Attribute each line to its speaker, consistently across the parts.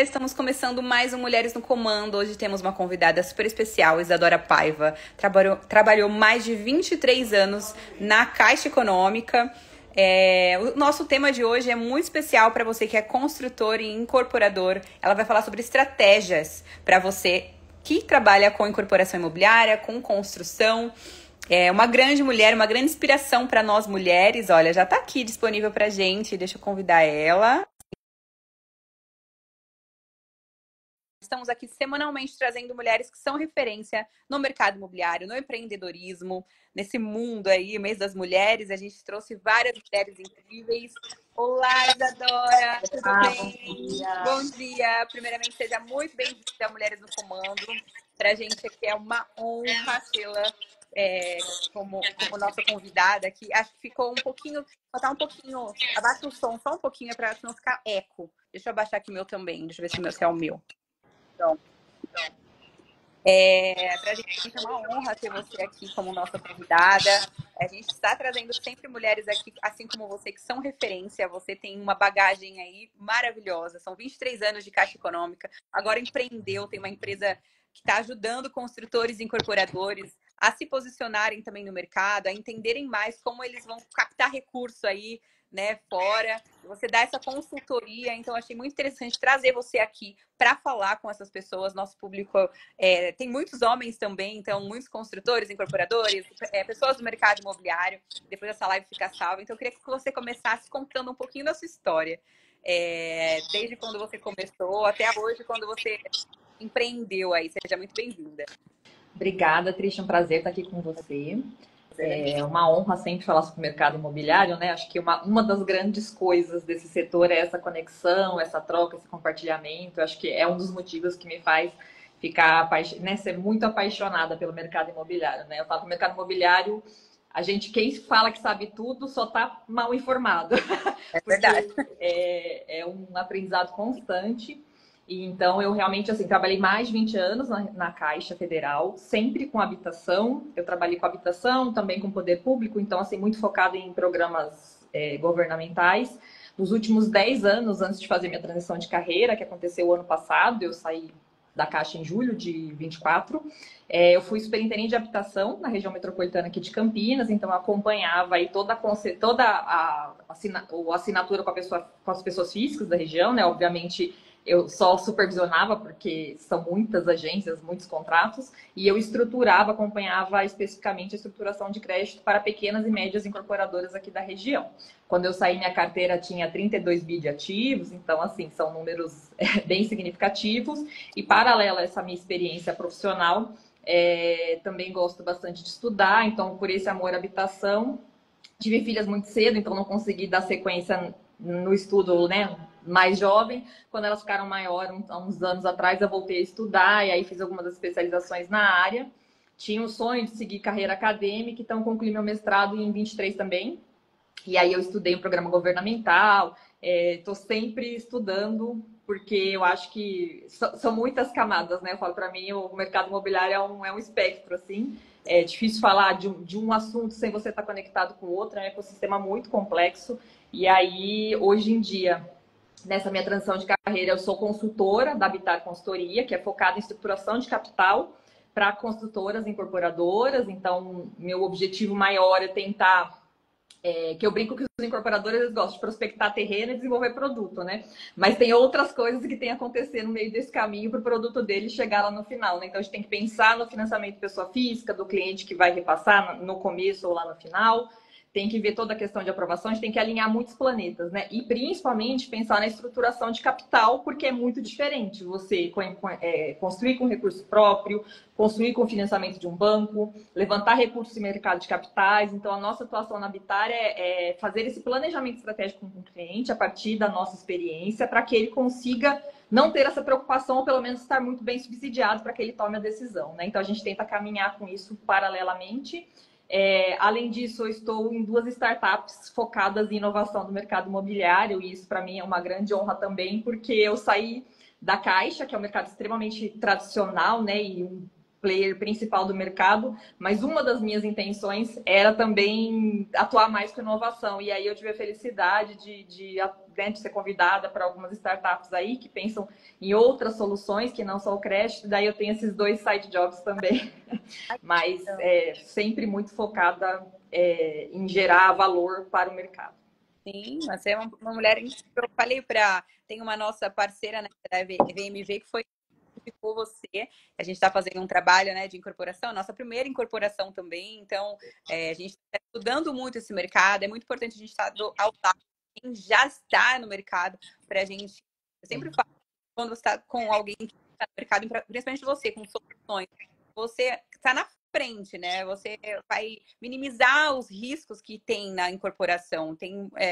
Speaker 1: Estamos começando mais um Mulheres no Comando. Hoje temos uma convidada super especial, Isadora Paiva. Trabalhou mais de 23 anos na Caixa Econômica. O nosso tema de hoje é muito especial para você que é construtor e incorporador. Ela vai falar sobre estratégias para você que trabalha com incorporação imobiliária, com construção. É uma grande mulher, uma grande inspiração para nós mulheres. Olha, já está aqui disponível para gente. Deixa eu convidar ela. Estamos aqui semanalmente trazendo mulheres que são referência no mercado imobiliário, no empreendedorismo, nesse mundo aí, mês das mulheres. A gente trouxe várias mulheres incríveis. Olá, Isadora, tudo bem?
Speaker 2: Bom dia.
Speaker 1: Bom dia. Primeiramente, seja muito bem-vinda a Mulheres no Comando. Para a gente aqui é uma honra tê-la como nossa convidada aqui. Acho que ficou um pouquinho, faltar um pouquinho, abaixa o som só um pouquinho para não ficar eco. Deixa eu abaixar aqui o meu também, deixa eu ver se é o meu. Então, para a gente é uma honra ter você aqui como nossa convidada. A gente está trazendo sempre mulheres aqui, assim como você, que são referência. Você tem uma bagagem aí maravilhosa. São 23 anos de Caixa Econômica. Agora empreendeu, tem uma empresa que está ajudando construtores e incorporadores a se posicionarem também no mercado, a entenderem mais como eles vão captar recurso aí, né, fora. Você dá essa consultoria, então achei muito interessante trazer você aqui para falar com essas pessoas. Nosso público tem muitos homens também, então muitos construtores, incorporadores, pessoas do mercado imobiliário. Depois essa live fica salva. Então eu queria que você começasse contando um pouquinho da sua história. Desde quando você começou até hoje, quando você empreendeu aí. Seja muito bem-vinda.
Speaker 2: Obrigada, Trisha. É um prazer estar aqui com você. É uma honra sempre falar sobre o mercado imobiliário, né? Acho que uma das grandes coisas desse setor é essa conexão, essa troca, esse compartilhamento. Acho que é um dos motivos que me faz ficar, né, ser muito apaixonada pelo mercado imobiliário, né? Eu falo que o mercado imobiliário, quem fala que sabe tudo, só está mal informado.
Speaker 1: É verdade.
Speaker 2: Porque é um aprendizado constante. E então, eu realmente, assim, trabalhei mais de 20 anos na Caixa Federal, sempre com habitação. Eu trabalhei com habitação, também com poder público, então, assim, muito focado em programas governamentais. Nos últimos 10 anos, antes de fazer minha transição de carreira, que aconteceu o ano passado, eu saí da Caixa em julho de 24, eu fui superintendente de habitação na região metropolitana aqui de Campinas, então eu acompanhava aí toda a assinatura com as pessoas físicas da região, né? Obviamente, eu só supervisionava, porque são muitas agências, muitos contratos, e eu acompanhava especificamente a estruturação de crédito para pequenas e médias incorporadoras aqui da região. Quando eu saí, minha carteira tinha 32 bi de ativos, então, assim, são números bem significativos. E, paralelo a essa minha experiência profissional, também gosto bastante de estudar, então, por esse amor à habitação, tive filhas muito cedo, então não consegui dar sequência no estudo, né, mais jovem. Quando elas ficaram maiores, há uns anos atrás, eu voltei a estudar e aí fiz algumas especializações na área. Tinha o sonho de seguir carreira acadêmica, então concluí meu mestrado em 23 também. E aí eu estudei um programa governamental, estou sempre estudando, porque eu acho que são muitas camadas, né? Eu falo, para mim, o mercado imobiliário é um espectro, assim. É difícil falar de um assunto sem você estar conectado com o outro, é um ecossistema muito complexo. E aí, hoje em dia, nessa minha transição de carreira, eu sou consultora da Habitat Consultoria, que é focada em estruturação de capital para construtoras incorporadoras. Então, meu objetivo maior é tentar que eu brinco que os incorporadores eles gostam de prospectar terreno e desenvolver produto, né? Mas tem outras coisas que tem a acontecer no meio desse caminho para o produto dele chegar lá no final, né? Então a gente tem que pensar no financiamento pessoa física, do cliente que vai repassar no começo ou lá no final. Tem que ver toda a questão de aprovação, a gente tem que alinhar muitos planetas, né? E principalmente pensar na estruturação de capital, porque é muito diferente você construir com recurso próprio, construir com financiamento de um banco, levantar recursos em mercado de capitais. Então, a nossa atuação na Habitat é fazer esse planejamento estratégico com o cliente a partir da nossa experiência, para que ele consiga não ter essa preocupação, ou pelo menos estar muito bem subsidiado para que ele tome a decisão, né? Então, a gente tenta caminhar com isso paralelamente. Além disso, eu estou em 2 startups focadas em inovação do mercado imobiliário, e isso para mim é uma grande honra também, porque eu saí da Caixa, que é um mercado extremamente tradicional, né, e um player principal do mercado, mas uma das minhas intenções era também atuar mais com inovação, e aí eu tive a felicidade né, de ser convidada para algumas startups aí que pensam em outras soluções que não só o crédito. Daí eu tenho esses 2 side jobs também, mas sempre muito focada em gerar valor para o mercado.
Speaker 1: Sim, você é uma mulher incrível. Eu falei tem uma nossa parceira, né, da VMV, que foi por você. A gente está fazendo um trabalho, né, de incorporação, nossa primeira incorporação também. Então, a gente está estudando muito esse mercado. É muito importante a gente estar ao lado de quem já está no mercado para a gente. Eu sempre falo, quando você está com alguém que está no mercado, principalmente você, com soluções, você está na frente, né? Você vai minimizar os riscos que tem na incorporação.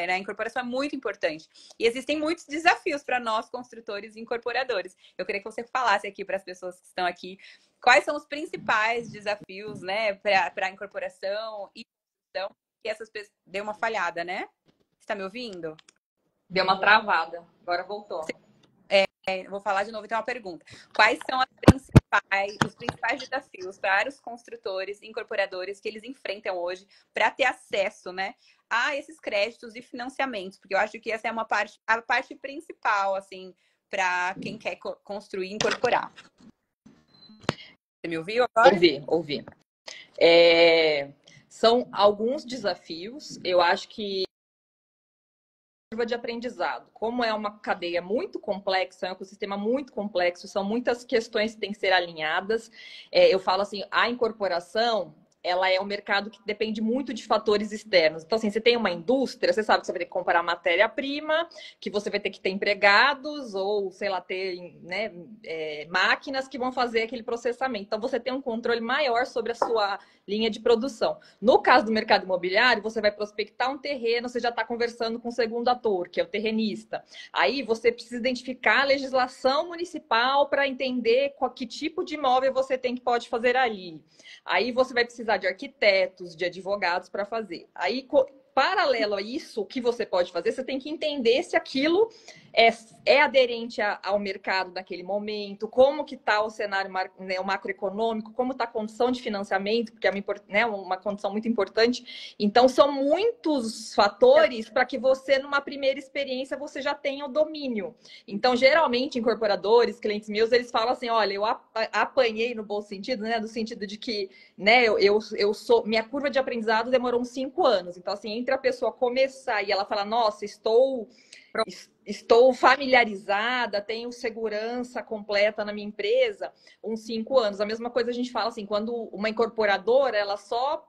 Speaker 1: Na incorporação é muito importante. E existem muitos desafios para nós, construtores e incorporadores. Eu queria que você falasse aqui para as pessoas que estão aqui quais são os principais desafios, né, para a incorporação e construção, que essas pessoas deu uma falhada, né? Você está me ouvindo?
Speaker 2: Deu uma travada, agora voltou.
Speaker 1: Vou falar de novo, então, uma pergunta. Quais são os principais desafios para os construtores e incorporadores que eles enfrentam hoje para ter acesso, né, a esses créditos e financiamentos? Porque eu acho que essa é a parte principal, assim, para quem quer construir e incorporar. Você me ouviu agora?
Speaker 2: Ouvi. São alguns desafios. Eu acho que curva de aprendizado. Como é uma cadeia muito complexa, é um ecossistema muito complexo, são muitas questões que têm que ser alinhadas. Eu falo assim, a incorporação, ela é um mercado que depende muito de fatores externos. Então, assim, você tem uma indústria, você sabe que você vai ter que comprar matéria-prima, que você vai ter que ter empregados ou, sei lá, ter, né, máquinas que vão fazer aquele processamento. Então, você tem um controle maior sobre a sua linha de produção. No caso do mercado imobiliário, você vai prospectar um terreno, você já está conversando com o segundo ator, que é o terrenista. Aí você precisa identificar a legislação municipal para entender que tipo de imóvel você pode fazer ali. Aí você vai precisar de arquitetos, de advogados para fazer. Aí, paralelo a isso, o que você pode fazer, você tem que entender se aquilo é aderente ao mercado naquele momento, como que está o cenário, né, o macroeconômico, como está a condição de financiamento, porque é uma condição muito importante. Então, são muitos fatores para que você, numa primeira experiência, você já tenha o domínio. Então, geralmente, incorporadores, clientes meus, eles falam assim, olha, eu apanhei no bom sentido, né, no sentido de que, né, minha curva de aprendizado demorou uns 5 anos. Então, assim, entre a pessoa começar e ela falar, nossa, estou familiarizada, tenho segurança completa na minha empresa, uns 5 anos. A mesma coisa a gente fala assim, quando uma incorporadora, ela só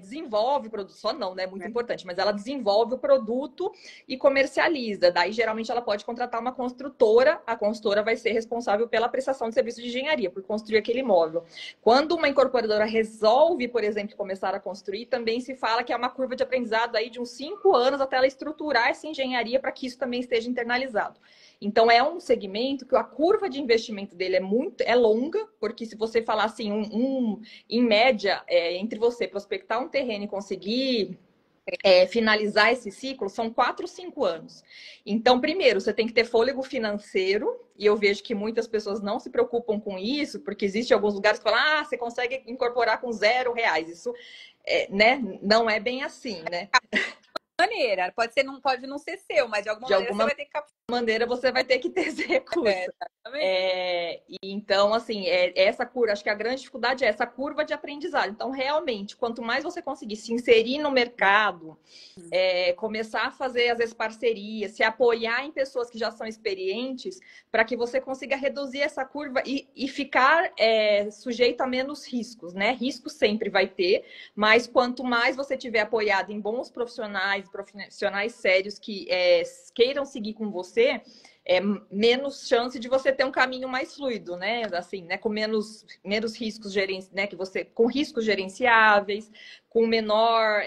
Speaker 2: desenvolve o produto, só não, né? Muito importante, mas ela desenvolve o produto e comercializa. Daí, geralmente, ela pode contratar uma construtora, a construtora vai ser responsável pela prestação de serviço de engenharia, por construir aquele imóvel. Quando uma incorporadora resolve, por exemplo, começar a construir, também se fala que é uma curva de aprendizado aí de uns 5 anos até ela estruturar essa engenharia para que isso também esteja internalizado. Então, é um segmento que a curva de investimento dele é longa, porque se você falar assim, em média, entre você prospectar um terreno e conseguir finalizar esse ciclo, são 4 ou 5 anos. Então, primeiro, você tem que ter fôlego financeiro, e eu vejo que muitas pessoas não se preocupam com isso, porque existem alguns lugares que falam, você consegue incorporar com R$0. Isso, né, não é bem assim, né?
Speaker 1: Maneira, pode não ser seu, mas de alguma maneira você vai ter que
Speaker 2: maneira você vai ter que ter esse recurso. Então, assim, essa curva, acho que a grande dificuldade é essa curva de aprendizado. Então, realmente, quanto mais você conseguir se inserir no mercado, começar a fazer, às vezes, parcerias, se apoiar em pessoas que já são experientes, para que você consiga reduzir essa curva e ficar sujeito a menos riscos, né? Risco sempre vai ter, mas quanto mais você tiver apoiado em bons profissionais sérios que queiram seguir com você, menos chance de você ter um caminho mais fluido, né? Assim, né? Com menos riscos né? Com riscos gerenciáveis, com menor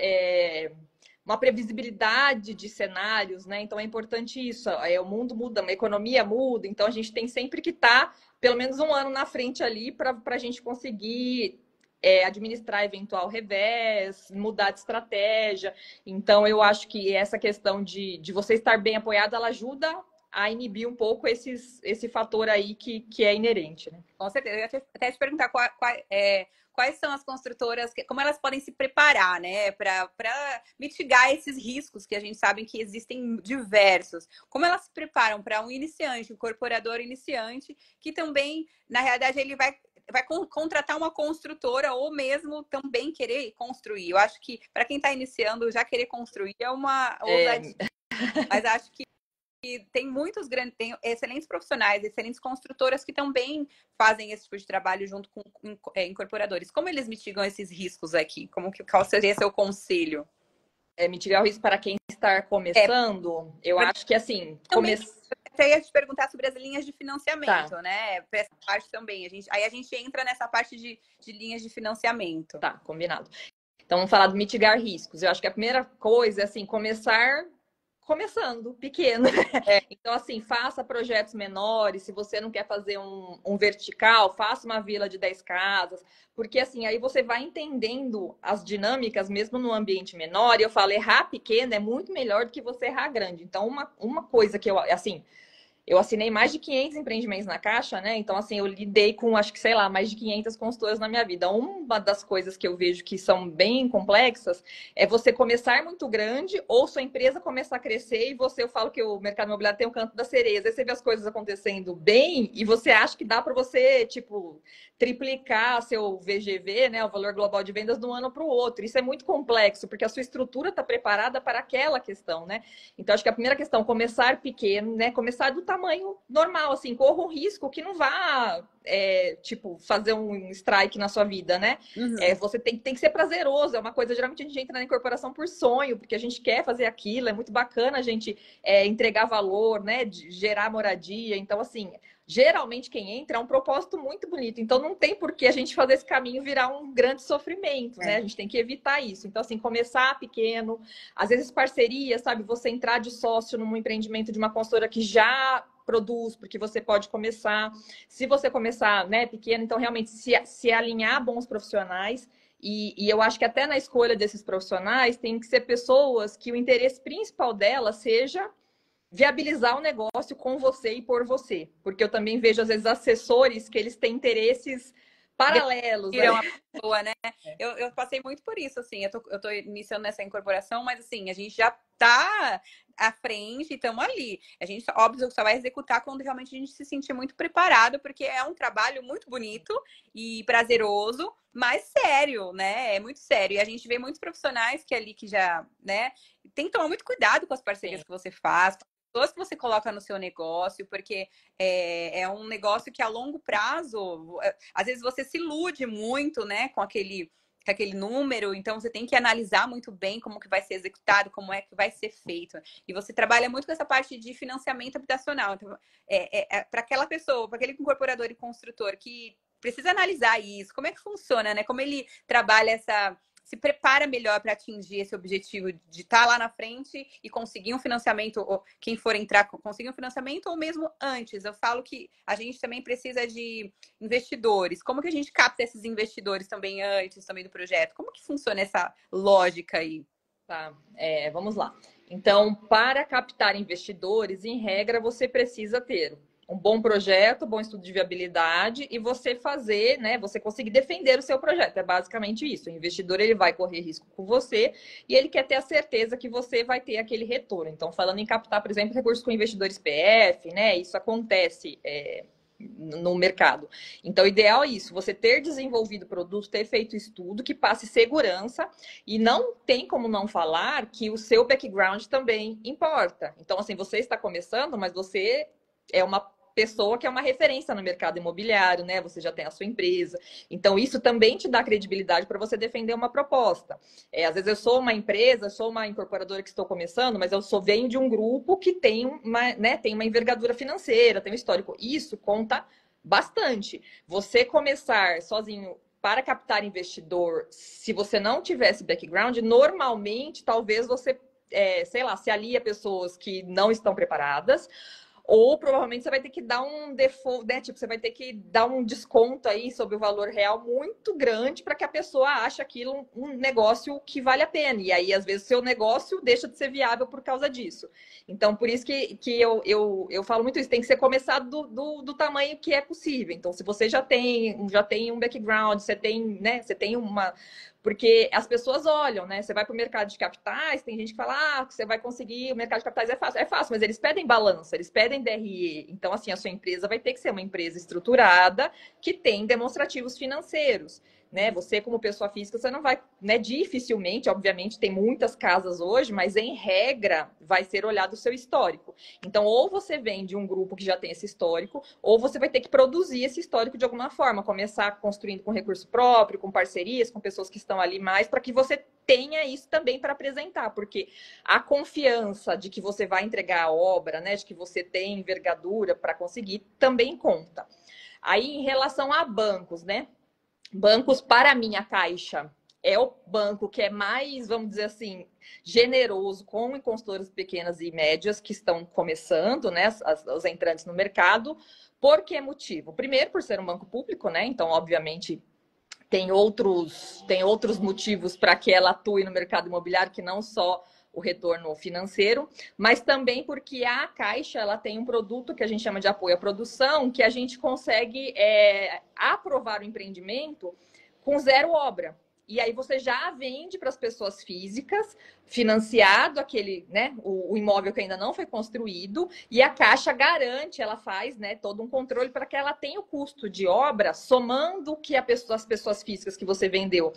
Speaker 2: uma previsibilidade de cenários, né? Então é importante isso. O mundo muda, a economia muda, então a gente tem sempre que estar pelo menos um ano na frente ali para a gente conseguir administrar eventual revés, mudar de estratégia. Então, eu acho que essa questão de você estar bem apoiado, ela ajuda a inibir um pouco esse fator aí que é inerente, né?
Speaker 1: Com certeza. Eu ia até te perguntar quais são as construtoras, como elas podem se preparar, né, para mitigar esses riscos que a gente sabe que existem diversos. Como elas se preparam para um iniciante, um incorporador iniciante, que também, na realidade, ele vai contratar uma construtora ou mesmo também querer construir. Eu acho que para quem está iniciando, já querer construir é uma ousadia. Mas acho que tem muitos grandes, tem excelentes profissionais, excelentes construtoras que também fazem esse tipo de trabalho junto com incorporadores. Como eles mitigam esses riscos aqui? Qual seria seu conselho?
Speaker 2: Mitigar o risco para quem está começando, eu acho que assim...
Speaker 1: Eu ia te perguntar sobre as linhas de financiamento,
Speaker 2: tá,
Speaker 1: né? Para essa parte também. Aí a gente entra nessa parte de linhas de financiamento.
Speaker 2: Tá, combinado. Então, vamos falar do mitigar riscos. Eu acho que a primeira coisa é, assim, começando, pequeno. Então, assim, faça projetos menores. Se você não quer fazer um vertical, faça uma vila de 10 casas. Porque, assim, aí você vai entendendo as dinâmicas, mesmo no ambiente menor. E eu falo, errar pequeno é muito melhor do que você errar grande. Então, uma coisa que eu assinei mais de 500 empreendimentos na Caixa, né? Então, assim, eu lidei com, acho que, sei lá, mais de 500 consultoras na minha vida. Uma das coisas que eu vejo que são bem complexas é você começar muito grande ou sua empresa começar a crescer e eu falo que o mercado imobiliário tem um canto da cereja. Aí você vê as coisas acontecendo bem e você acha que dá para você, tipo, triplicar seu VGV, né? O valor global de vendas de um ano para o outro. Isso é muito complexo, porque a sua estrutura está preparada para aquela questão, né? Então, acho que a primeira questão, começar pequeno, né? Começar do tamanho normal, assim, corra um risco que não vá, tipo, fazer um strike na sua vida, né?
Speaker 1: Uhum.
Speaker 2: Você tem que ser prazeroso, é uma coisa, geralmente a gente entra na incorporação por sonho, porque a gente quer fazer aquilo, é muito bacana a gente entregar valor, né? Gerar moradia, então, assim... Geralmente quem entra é um propósito muito bonito, então não tem por que a gente fazer esse caminho virar um grande sofrimento, né? A gente tem que evitar isso. Então, assim, começar pequeno, às vezes parceria, sabe? Você entrar de sócio num empreendimento de uma consultora que já produz, porque você pode começar. Se você começar, né, pequeno, então realmente se alinhar a bons profissionais. E eu acho que até na escolha desses profissionais tem que ser pessoas que o interesse principal delas seja viabilizar o negócio com você e por você. Porque eu também vejo, às vezes, assessores que eles têm interesses paralelos.
Speaker 1: Viram a pessoa, né? Eu passei muito por isso, assim. Eu tô iniciando nessa incorporação, mas, assim, a gente já tá à frente e estamos ali. A gente, óbvio, só vai executar quando realmente a gente se sentir muito preparado, porque é um trabalho muito bonito e prazeroso, mas sério, né? É muito sério. E a gente vê muitos profissionais que ali que já, né? Tem que tomar muito cuidado com as parcerias que você faz, pessoas que você coloca no seu negócio, porque é um negócio que a longo prazo, às vezes você se ilude muito, né, com aquele número, então você tem que analisar muito bem como que vai ser executado, como é que vai ser feito. E você trabalha muito com essa parte de financiamento habitacional. Então, para aquela pessoa, para aquele incorporador e construtor que precisa analisar isso, como é que funciona, né? Como ele trabalha se prepara melhor para atingir esse objetivo de estar lá na frente e conseguir um financiamento, ou quem for entrar conseguir um financiamento, ou mesmo antes. Eu falo que a gente também precisa de investidores. Como que a gente capta esses investidores também antes também do projeto? Como que funciona essa lógica aí?
Speaker 2: Tá, vamos lá. Então, para captar investidores, em regra, você precisa ter um bom projeto, bom estudo de viabilidade e você fazer, né? Você conseguir defender o seu projeto. É basicamente isso. O investidor ele vai correr risco com você e ele quer ter a certeza que você vai ter aquele retorno. Então, falando em captar, por exemplo, recursos com investidores PF, né? Isso acontece no mercado. Então, o ideal é isso, você ter desenvolvido produto, ter feito estudo que passe segurança e não tem como não falar que o seu background também importa. Então, assim, você está começando, mas você é uma pessoa que é uma referência no mercado imobiliário, né? Você já tem a sua empresa. Então, isso também te dá credibilidade para você defender uma proposta. Às vezes eu sou uma empresa, sou uma incorporadora que estou começando, mas venho de um grupo que tem tem uma envergadura financeira, tem um histórico. Isso conta bastante. Você começar sozinho para captar investidor, se você não tivesse background, normalmente, talvez você, sei lá, se alia a pessoas que não estão preparadas, ou provavelmente você vai ter que dar um default, né? Tipo, você vai ter que dar um desconto aí sobre o valor real muito grande para que a pessoa ache aquilo um negócio que vale a pena. E aí, às vezes, o seu negócio deixa de ser viável por causa disso. Então, por isso que eu falo muito isso, tem que ser começado do tamanho que é possível. Então, se você já tem um background, você tem, né? Você tem uma. Porque as pessoas olham, né? Você vai para o mercado de capitais, tem gente que fala, que você vai conseguir, o mercado de capitais é fácil, mas eles pedem balança, eles pedem DRE. Então, assim, a sua empresa vai ter que ser uma empresa estruturada que tem demonstrativos financeiros. Né? Você, como pessoa física, você não vai, né? Dificilmente, obviamente, tem muitas casas hoje, mas em regra vai ser olhado o seu histórico. Então, ou você vem de um grupo que já tem esse histórico, ou você vai ter que produzir esse histórico de alguma forma, começar construindo com recurso próprio, com parcerias, com pessoas que estão ali mais, para que você tenha isso também para apresentar, porque a confiança de que você vai entregar a obra, né? De que você tem envergadura para conseguir, também conta. Aí, em relação a bancos, né? Bancos, para mim, a Caixa é o banco que é mais, vamos dizer assim, generoso com consultoras pequenas e médias que estão começando, né, os entrantes no mercado. Por que motivo? Primeiro, por ser um banco público, né? Então, obviamente, tem outros motivos para que ela atue no mercado imobiliário que não só o retorno financeiro, mas também porque a Caixa ela tem um produto que a gente chama de apoio à produção, que a gente consegue aprovar o empreendimento com zero obra. E aí você já vende para as pessoas físicas, financiado aquele, né, o imóvel que ainda não foi construído, e a Caixa garante, ela faz, né, todo um controle para que ela tenha o custo de obra, somando o que as pessoas físicas que você vendeu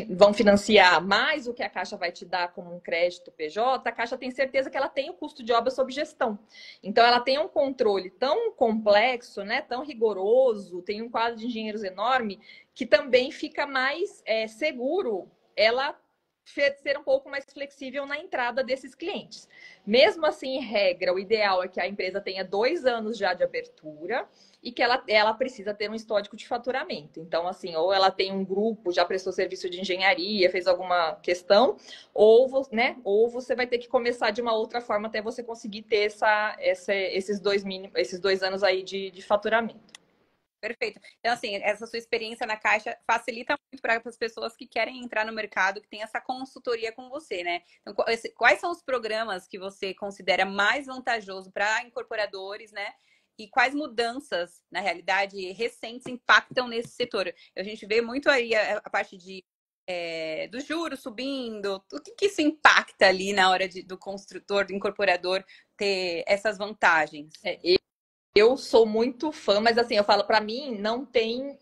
Speaker 2: vão financiar, mais o que a Caixa vai te dar como um crédito PJ, a Caixa tem certeza que ela tem o custo de obra sob gestão. Então ela tem um controle tão complexo, né, tão rigoroso, tem um quadro de engenheiros enorme, que também fica mais seguro ela ser um pouco mais flexível na entrada desses clientes. Mesmo assim, em regra, o ideal é que a empresa tenha 2 anos já de abertura e que ela precisa ter um histórico de faturamento. Então, assim, ou ela tem um grupo, já prestou serviço de engenharia, fez alguma questão, ou, né, ou você vai ter que começar de uma outra forma até você conseguir ter esses 2 anos aí de faturamento.
Speaker 1: Perfeito. Então, assim, essa sua experiência na Caixa facilita muito para as pessoas que querem entrar no mercado, que tem essa consultoria com você, né? Então, quais são os programas que você considera mais vantajoso para incorporadores, né? E quais mudanças, na realidade, recentes impactam nesse setor? A gente vê muito aí a parte dos juros subindo, o que isso impacta ali na hora do construtor, do incorporador ter essas vantagens?
Speaker 2: Eu sou muito fã, mas assim, eu falo, para mim, não tem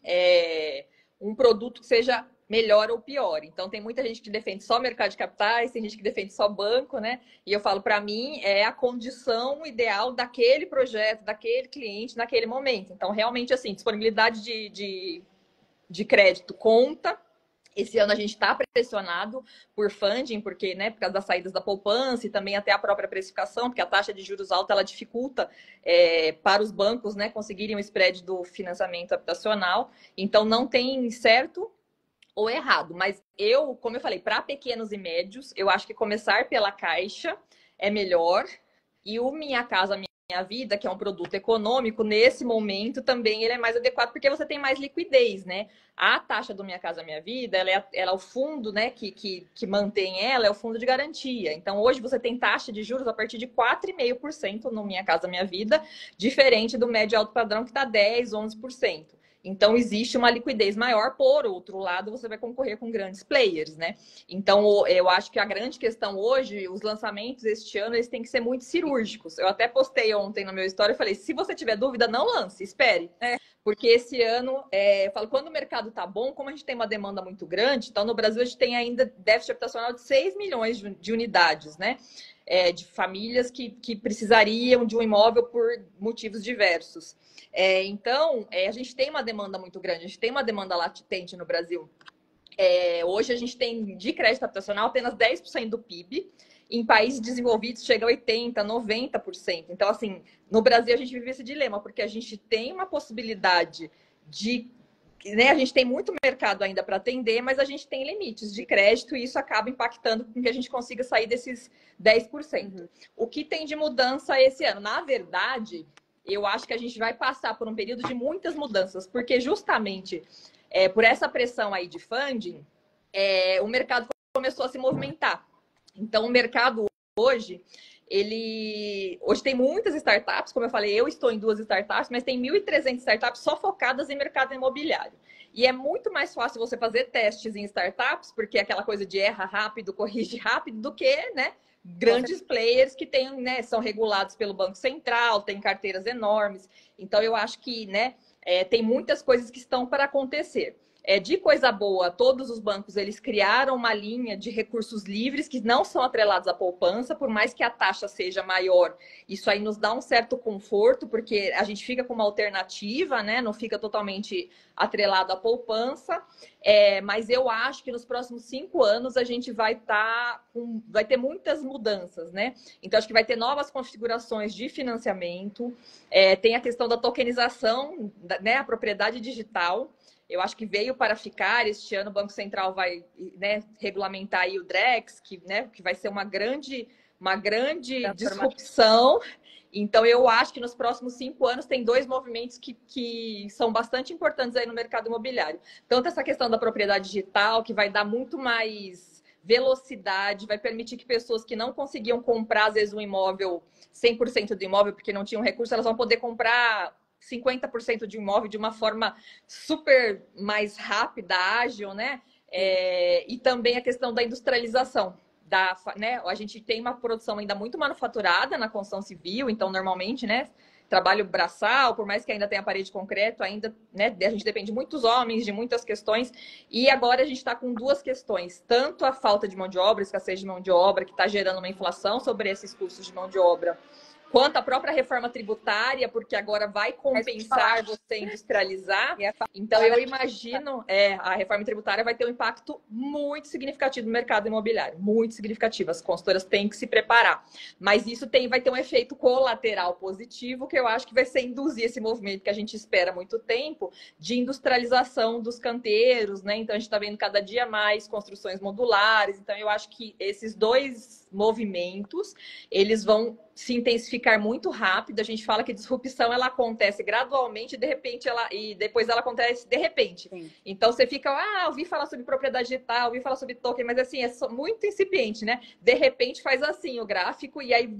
Speaker 2: um produto que seja melhor ou pior. Então, tem muita gente que defende só mercado de capitais, tem gente que defende só banco, né? E eu falo, para mim, é a condição ideal daquele projeto, daquele cliente, naquele momento. Então, realmente, assim, disponibilidade de crédito conta. Esse ano a gente está pressionado por funding, porque, né, por causa das saídas da poupança e também até a própria precificação, porque a taxa de juros alta ela dificulta para os bancos, né, conseguirem o spread do financiamento habitacional. Então não tem certo ou errado, mas como eu falei, para pequenos e médios, eu acho que começar pela Caixa é melhor. E o Minha Casa Minha Vida, que é um produto econômico, nesse momento também ele é mais adequado porque você tem mais liquidez, né? A taxa do Minha Casa Minha Vida, ela é o fundo, né, que mantém ela, é o fundo de garantia. Então, hoje você tem taxa de juros a partir de 4,5% no Minha Casa Minha Vida, diferente do médio alto padrão que está 10, 11%. Então, existe uma liquidez maior. Por outro lado, você vai concorrer com grandes players, né? Então, eu acho que a grande questão hoje, os lançamentos este ano, eles têm que ser muito cirúrgicos. Eu até postei ontem no meu story e falei, se você tiver dúvida, não lance, espere. Porque esse ano, eu falo, quando o mercado tá bom, como a gente tem uma demanda muito grande, então no Brasil a gente tem ainda déficit habitacional de 6 milhões de unidades, né? De famílias que precisariam de um imóvel por motivos diversos. Então, a gente tem uma demanda muito grande, a gente tem uma demanda latente no Brasil. Hoje a gente tem de crédito habitacional apenas 10% do PIB. Em países desenvolvidos chega a 80%, 90%. Então, assim, no Brasil a gente vive esse dilema, porque a gente tem uma possibilidade de né, a gente tem muito mercado ainda para atender, mas a gente tem limites de crédito e isso acaba impactando com que a gente consiga sair desses 10%. Uhum. O que tem de mudança esse ano? Na verdade, eu acho que a gente vai passar por um período de muitas mudanças, porque justamente por essa pressão aí de funding, o mercado começou a se movimentar. Então, o mercado hoje tem muitas startups, como eu falei, eu estou em 2 startups, mas tem 1.300 startups só focadas em mercado imobiliário. E é muito mais fácil você fazer testes em startups, porque é aquela coisa de erra rápido, corrige rápido, do que, né, grandes players que têm, né, são regulados pelo Banco Central, têm carteiras enormes. Então, eu acho que, né, tem muitas coisas que estão para acontecer. De coisa boa, todos os bancos eles criaram uma linha de recursos livres que não são atrelados à poupança, por mais que a taxa seja maior. Isso aí nos dá um certo conforto, porque a gente fica com uma alternativa, né? Não fica totalmente atrelado à poupança. Mas eu acho que nos próximos 5 anos a gente vai ter muitas mudanças, né? Então, acho que vai ter novas configurações de financiamento. Tem a questão da tokenização, né? A propriedade digital. Eu acho que veio para ficar. Este ano o Banco Central vai, né, regulamentar aí o Drex, né, que vai ser uma grande disrupção. Então, eu acho que nos próximos 5 anos tem 2 movimentos que são bastante importantes aí no mercado imobiliário. Tanto essa questão da propriedade digital, que vai dar muito mais velocidade, vai permitir que pessoas que não conseguiam comprar, às vezes, um imóvel, 100% do imóvel, porque não tinham recurso, elas vão poder comprar 50% de imóvel de uma forma super mais rápida, ágil, né? E também a questão da industrialização. Né? A gente tem uma produção ainda muito manufaturada na construção civil, então normalmente, né? Trabalho braçal, por mais que ainda tenha parede de concreto, ainda, né? A gente depende de muitos homens, de muitas questões. E agora a gente está com 2 questões: tanto a falta de mão de obra, escassez de mão de obra, que está gerando uma inflação sobre esses custos de mão de obra, quanto à própria reforma tributária, porque agora vai compensar você industrializar. Então, eu imagino, a reforma tributária vai ter um impacto muito significativo no mercado imobiliário, muito significativo. As consultoras têm que se preparar. Mas isso vai ter um efeito colateral positivo, que eu acho que vai ser induzir esse movimento que a gente espera há muito tempo, de industrialização dos canteiros, né? Então, a gente está vendo cada dia mais construções modulares. Então, eu acho que esses 2 movimentos, eles vão se intensificar muito rápido. A gente fala que disrupção ela acontece gradualmente, de repente e depois ela acontece de repente. Sim. Então você fica, ouvi falar sobre propriedade digital, ouvi falar sobre token, mas assim, é muito incipiente, né? De repente faz assim o gráfico e aí,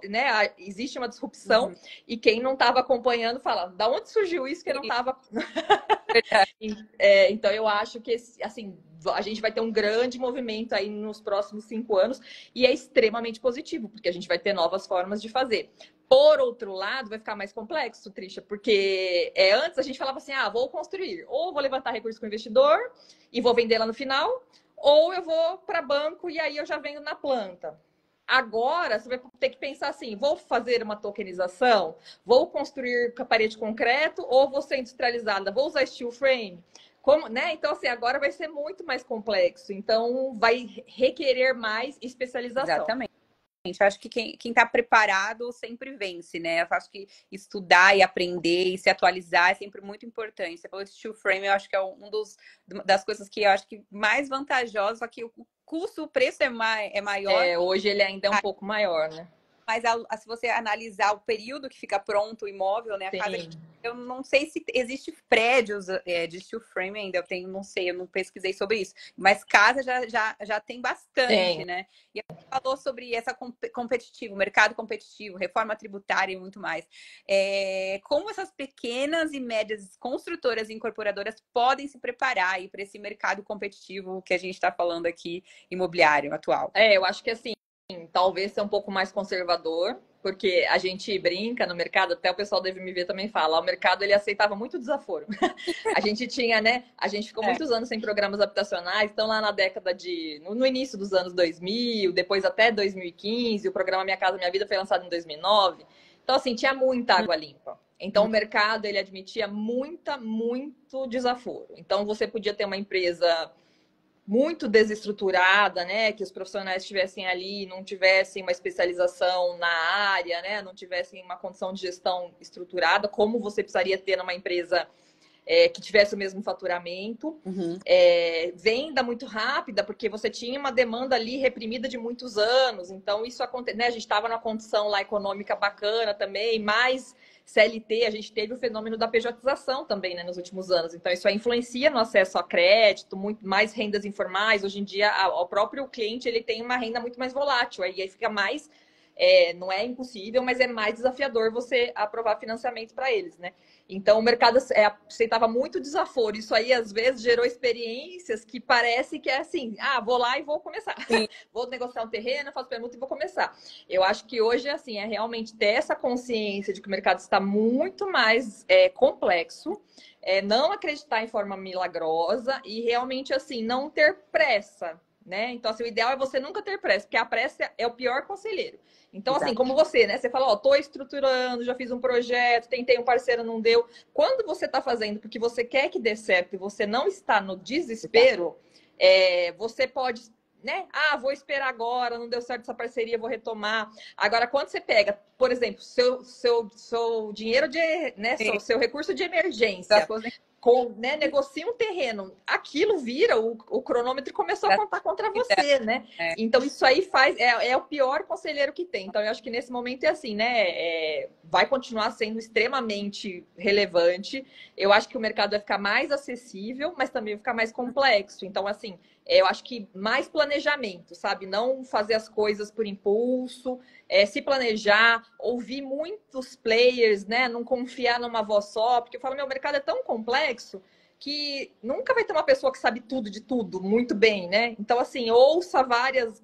Speaker 2: né, existe uma disrupção. Uhum. E quem não estava acompanhando fala, da onde surgiu isso que eu não estava... Então eu acho que assim, a gente vai ter um grande movimento aí nos próximos 5 anos e é extremamente positivo, porque a gente vai ter novas formas de fazer. Por outro lado, vai ficar mais complexo, Trisha, porque antes a gente falava assim, vou construir, ou vou levantar recurso com o investidor e vou vender lá no final, ou eu vou para banco e aí eu já venho na planta. Agora, você vai ter que pensar assim, vou fazer uma tokenização? Vou construir com a parede de concreto ou vou ser industrializada? Vou usar steel frame? Né? Então, assim, agora vai ser muito mais complexo. Então, vai requerer mais especialização.
Speaker 1: Exatamente. Eu acho que quem está preparado sempre vence, né? Eu acho que estudar e aprender e se atualizar é sempre muito importante. Você falou de steel frame, eu acho que é das coisas que eu acho que mais vantajosa, só que o custo, o preço é maior.
Speaker 2: Hoje ele ainda é um pouco maior, né?
Speaker 1: Mas se você analisar o período que fica pronto o imóvel, né? A casa, eu não sei se existe prédios de steel frame ainda. Não sei, eu não pesquisei sobre isso. Mas casa já tem bastante, né? E a gente falou sobre essa competitivo, mercado competitivo, reforma tributária e muito mais. Como essas pequenas e médias construtoras e incorporadoras podem se preparar aí para esse mercado competitivo que a gente está falando aqui, imobiliário atual?
Speaker 2: Eu acho que assim, talvez ser um pouco mais conservador, porque a gente brinca no mercado, até o pessoal deve me ver também fala, o mercado ele aceitava muito desaforo. A gente tinha, né? A gente ficou muitos anos sem programas habitacionais, então lá na década no início dos anos 2000, depois até 2015, o programa Minha Casa Minha Vida foi lançado em 2009. Então, assim, tinha muita água limpa. Então, o mercado, ele admitia muito desaforo. Então, você podia ter uma empresa muito desestruturada, né? Que os profissionais estivessem ali, não tivessem uma especialização na área, né? Não tivessem uma condição de gestão estruturada, como você precisaria ter numa empresa que tivesse o mesmo faturamento.
Speaker 1: Uhum.
Speaker 2: Venda muito rápida, porque você tinha uma demanda ali reprimida de muitos anos. Então, isso acontece, né? A gente estava numa condição lá econômica bacana também, mas CLT, a gente teve o fenômeno da pejotização também, né, nos últimos anos. Então, isso aí influencia no acesso a crédito, muito mais rendas informais. Hoje em dia, o próprio cliente ele tem uma renda muito mais volátil, aí fica mais, não é impossível, mas é mais desafiador você aprovar financiamento para eles, né? Então, o mercado aceitava muito desaforo. Isso aí, às vezes, gerou experiências que parece que é assim, vou lá e vou começar. Vou negociar um terreno, faço permuta e vou começar. Eu acho que hoje, assim, é realmente ter essa consciência de que o mercado está muito mais complexo, não acreditar em forma milagrosa e realmente, assim, não ter pressa, né? Então, assim, o ideal é você nunca ter pressa, porque a pressa é o pior conselheiro. Então, assim, como você, né? Você fala, tô estruturando, já fiz um projeto, tentei um parceiro, não deu. Quando você tá fazendo porque você quer que dê certo e você não está no desespero, você pode, né? Vou esperar agora, não deu certo essa parceria, vou retomar. Agora, quando você pega, por exemplo, seu dinheiro né? Seu recurso de emergência. Negocia um terreno, aquilo vira, o cronômetro começou a contar contra você, né? Então, isso aí é o pior conselheiro que tem. Então, eu acho que nesse momento é assim, né? Vai continuar sendo extremamente relevante. Eu acho que o mercado vai ficar mais acessível, mas também vai ficar mais complexo. Então, assim, eu acho que mais planejamento, sabe? Não fazer as coisas por impulso, se planejar, ouvir muitos players, né? Não confiar numa voz só, porque eu falo, meu mercado é tão complexo que nunca vai ter uma pessoa que sabe tudo de tudo muito bem, né? Então, assim, ouça várias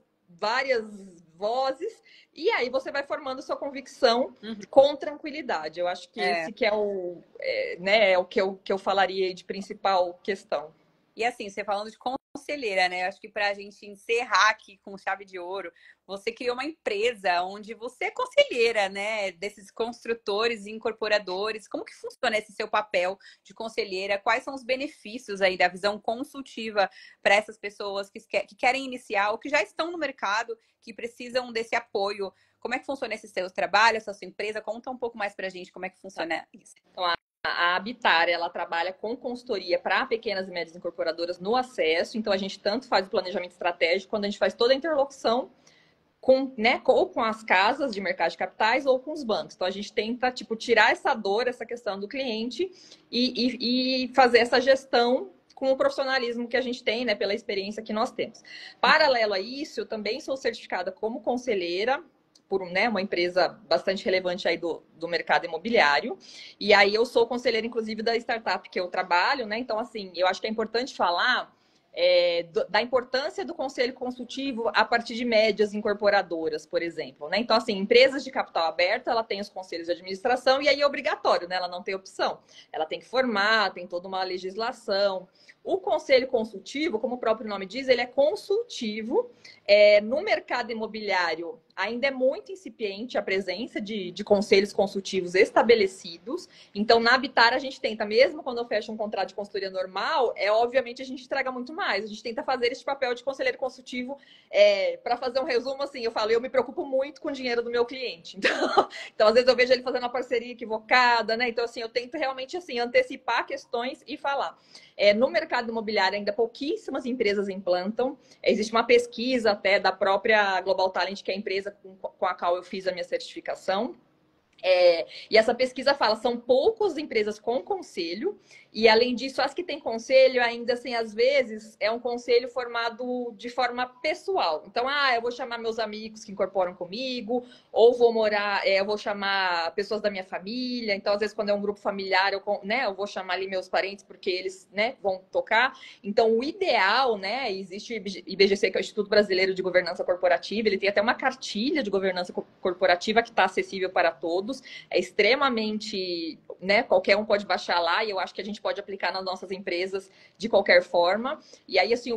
Speaker 2: vozes e aí você vai formando sua convicção com tranquilidade. Eu acho que esse que é o que eu falaria de principal questão.
Speaker 1: E assim, você falando de conselheira, né? Eu acho que para a gente encerrar aqui com chave de ouro, você criou uma empresa onde você é conselheira, né? Desses construtores e incorporadores. Como que funciona esse seu papel de conselheira? Quais são os benefícios aí da visão consultiva para essas pessoas que querem iniciar ou que já estão no mercado, que precisam desse apoio? Como é que funciona esse seu trabalho, essa sua empresa? Conta um pouco mais para a gente como é que funciona isso.
Speaker 2: Então, a Habitar, ela trabalha com consultoria para pequenas e médias incorporadoras no acesso. Então, a gente tanto faz o planejamento estratégico, quando a gente faz toda a interlocução ou com as casas de mercado de capitais ou com os bancos. Então, a gente tenta, tirar essa dor, essa questão do cliente e fazer essa gestão com o profissionalismo que a gente tem, né, pela experiência que nós temos. Paralelo a isso, eu também sou certificada como conselheira por uma empresa bastante relevante aí do mercado imobiliário. E aí eu sou conselheira, inclusive, da startup que eu trabalho, né? Então, assim, eu acho que é importante falar da importância do conselho consultivo a partir de médias incorporadoras, por exemplo, né? Então, assim, empresas de capital aberto, ela tem os conselhos de administração e aí é obrigatório, né? Ela não tem opção. Ela tem que formar, tem toda uma legislação. O conselho consultivo, como o próprio nome diz, ele é consultivo. No mercado imobiliário, ainda é muito incipiente a presença de conselhos consultivos estabelecidos. Então, na Habitar, a gente tenta, mesmo quando eu fecho um contrato de consultoria normal, obviamente a gente entrega muito mais. A gente tenta fazer esse papel de conselheiro consultivo. Para fazer um resumo, assim, eu me preocupo muito com o dinheiro do meu cliente. Então, às vezes eu vejo ele fazendo uma parceria equivocada, né? Então, assim, eu tento realmente, assim, antecipar questões e falar. No mercado imobiliário, ainda pouquíssimas empresas implantam. Existe uma pesquisa até da própria Global Talent, que é a empresa com a qual eu fiz a minha certificação. E essa pesquisa fala, são poucas empresas com conselho, e além disso, as que têm conselho, ainda assim, às vezes, é um conselho formado de forma pessoal. Então, eu vou chamar meus amigos que incorporam comigo, ou eu vou chamar pessoas da minha família. Então, às vezes, quando é um grupo familiar, eu vou chamar ali meus parentes, porque eles, né, vão tocar. Então, o ideal, né, existe o IBGC, que é o Instituto Brasileiro de Governança Corporativa, ele tem até uma cartilha de governança corporativa que está acessível para todos. É extremamente, né, qualquer um pode baixar lá, e eu acho que a gente pode aplicar nas nossas empresas de qualquer forma. E aí, assim,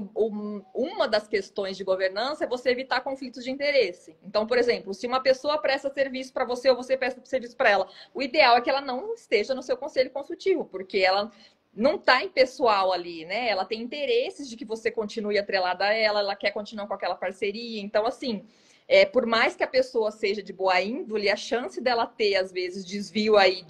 Speaker 2: uma das questões de governança é você evitar conflitos de interesse. Então, por exemplo, se uma pessoa presta serviço para você ou você presta serviço para ela, o ideal é que ela não esteja no seu conselho consultivo, porque ela não está em pessoal ali, né? Ela tem interesses de que você continue atrelada a ela quer continuar com aquela parceria. Então, assim, por mais que a pessoa seja de boa índole, a chance dela ter, às vezes, desvio aí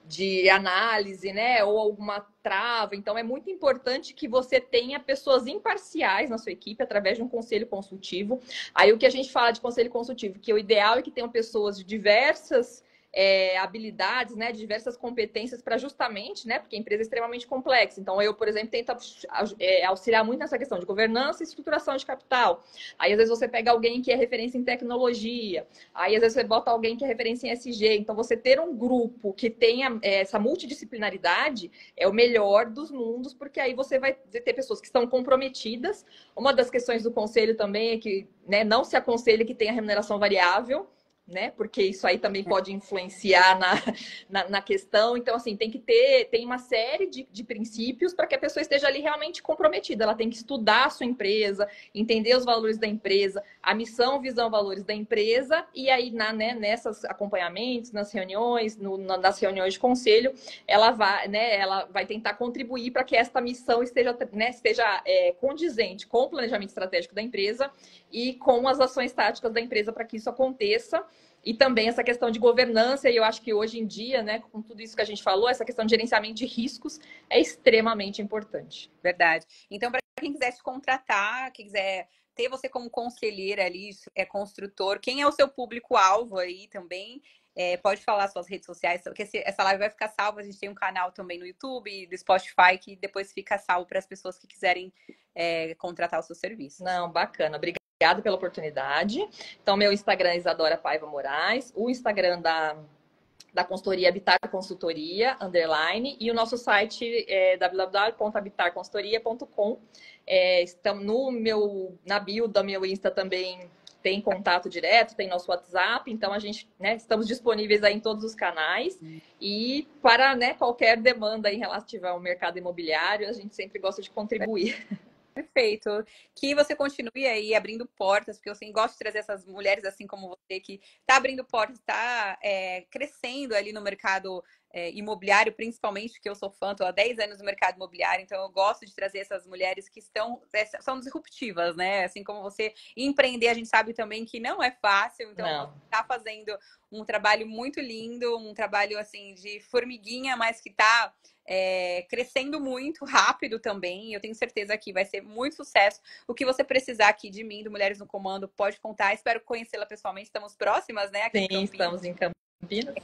Speaker 2: de análise, né? Ou alguma trava. Então, é muito importante que você tenha pessoas imparciais na sua equipe através de um conselho consultivo. Aí, o que a gente fala de conselho consultivo, que o ideal é que tenham pessoas de diversas habilidades, né, de diversas competências para justamente, né, porque a empresa é extremamente complexa. Então, eu, por exemplo, tento auxiliar muito nessa questão de governança e estruturação de capital. Aí, às vezes, você pega alguém que é referência em tecnologia. Aí, às vezes, você bota alguém que é referência em SG. Então, você ter um grupo que tenha essa multidisciplinaridade é o melhor dos mundos, porque aí você vai ter pessoas que estão comprometidas. Uma das questões do conselho também é que, né, não se aconselha que tenha remuneração variável, né? Porque isso aí também pode influenciar na questão. Então, assim, tem uma série de princípios para que a pessoa esteja ali realmente comprometida. Ela tem que estudar a sua empresa, entender os valores da empresa, a missão, visão, valores da empresa, e aí, nessas acompanhamentos, nas reuniões, nas reuniões de conselho, ela vai tentar contribuir para que esta missão esteja condizente com o planejamento estratégico da empresa e com as ações táticas da empresa para que isso aconteça. E também essa questão de governança, e eu acho que hoje em dia, né, com tudo isso que a gente falou, essa questão de gerenciamento de riscos é extremamente importante.
Speaker 1: Verdade. Então, para quem quiser te contratar, quem quiser ter você como conselheira ali, construtor, quem é o seu público-alvo aí também? Pode falar suas redes sociais, porque essa live vai ficar salva. A gente tem um canal também no YouTube, do Spotify, que depois fica salvo para as pessoas que quiserem contratar o seu serviço.
Speaker 2: Não, bacana. Obrigada pela oportunidade. Então, meu Instagram é Isadora Paiva Moraes, o Instagram da consultoria Habitar Consultoria, _ e o nosso site é www.habitarconsultoria.com. Estamos na bio do meu Insta também tem contato direto, tem nosso WhatsApp, então a gente, né, estamos disponíveis aí em todos os canais. E para, né, qualquer demanda aí relativa ao mercado imobiliário, a gente sempre gosta de contribuir.
Speaker 1: Perfeito. Que você continue aí abrindo portas, porque eu assim, gosto de trazer essas mulheres assim como você, que está abrindo portas, está crescendo ali no mercado imobiliário, principalmente, que eu sou fã, estou há 10 anos no mercado imobiliário, então eu gosto de trazer essas mulheres que são disruptivas, né? Assim como você. E empreender, a gente sabe também que não é fácil, então você está fazendo um trabalho muito lindo, um trabalho assim de formiguinha, mas que está crescendo muito rápido também. Eu tenho certeza que vai ser muito sucesso. O que você precisar aqui de mim, do Mulheres no Comando, pode contar. Espero conhecê-la pessoalmente. Estamos próximas, né? Aqui
Speaker 2: Sim, estamos em Campinas.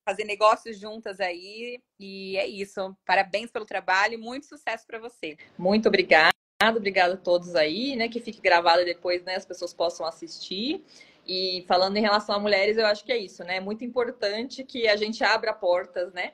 Speaker 1: Fazer negócios juntas aí. E é isso. Parabéns pelo trabalho e muito sucesso para você.
Speaker 2: Muito obrigada. Obrigada a todos aí, né? Que fique gravado depois, né? As pessoas possam assistir. E falando em relação a mulheres, eu acho que é isso, né? É muito importante que a gente abra portas, né?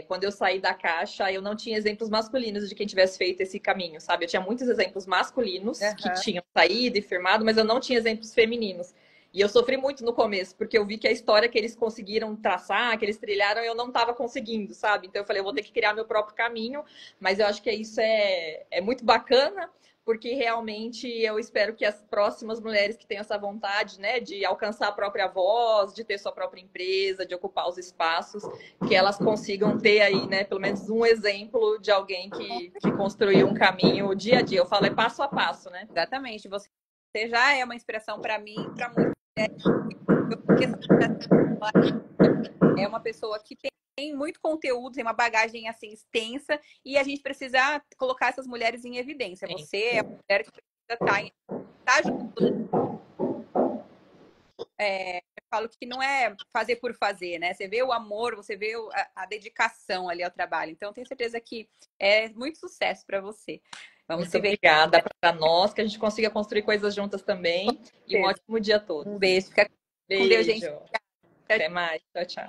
Speaker 2: Quando eu saí da Caixa, eu não tinha exemplos masculinos de quem tivesse feito esse caminho, sabe? Eu tinha muitos exemplos masculinos que tinham saído e firmado, mas eu não tinha exemplos femininos. E eu sofri muito no começo, porque eu vi que a história que eles conseguiram traçar, que eles trilharam, eu não estava conseguindo, sabe? Então eu falei, eu vou ter que criar meu próprio caminho, mas eu acho que isso é muito bacana, porque realmente eu espero que as próximas mulheres que tenham essa vontade, né, de alcançar a própria voz, de ter sua própria empresa, de ocupar os espaços, que elas consigam ter aí, né, pelo menos um exemplo de alguém que construiu um caminho dia a dia. Eu falo, é passo a passo, né?
Speaker 1: Exatamente. Você já é uma inspiração para mim e para muitas mulheres. É uma pessoa que tem muito conteúdo, tem uma bagagem assim extensa, e a gente precisa colocar essas mulheres em evidência. Você é uma mulher que precisa estar junto. Eu falo que não é fazer por fazer, né? Você vê o amor, você vê a dedicação ali ao trabalho. Então, tenho certeza que é muito sucesso para você.
Speaker 2: Vamos muito obrigada para nós, que a gente consiga construir coisas juntas também. E um ótimo dia a todos.
Speaker 1: Um beijo. Fica com Deus, gente.
Speaker 2: Até mais. Tchau, tchau.